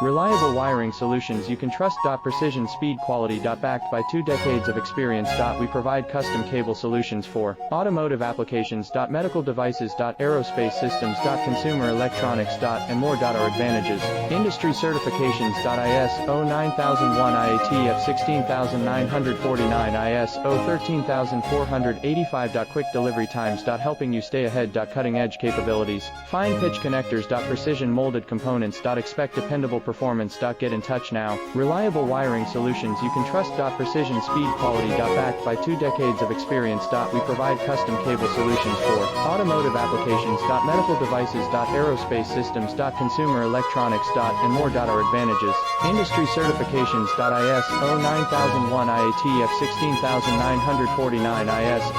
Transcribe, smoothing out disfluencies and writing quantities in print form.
Reliable wiring solutions you can trust. Precision speed quality. Backed by 2 decades of experience. We provide custom cable solutions for automotive applications. Medical devices. Aerospace systems. Consumer electronics. And more. Our advantages. Industry certifications. ISO 9001 IATF 16949 ISO 13485. Quick delivery times. Helping you stay ahead. Cutting edge capabilities. Fine pitch connectors. Precision molded components. Expect dependable performance. Get in touch now. Reliable wiring solutions you can trust. Precision speed quality. Backed by 2 decades of experience. We provide custom cable solutions for automotive applications. Medical devices. Aerospace systems. Consumer electronics. And more. Our advantages. Industry certifications. ISO 9001 IATF 16949 ISO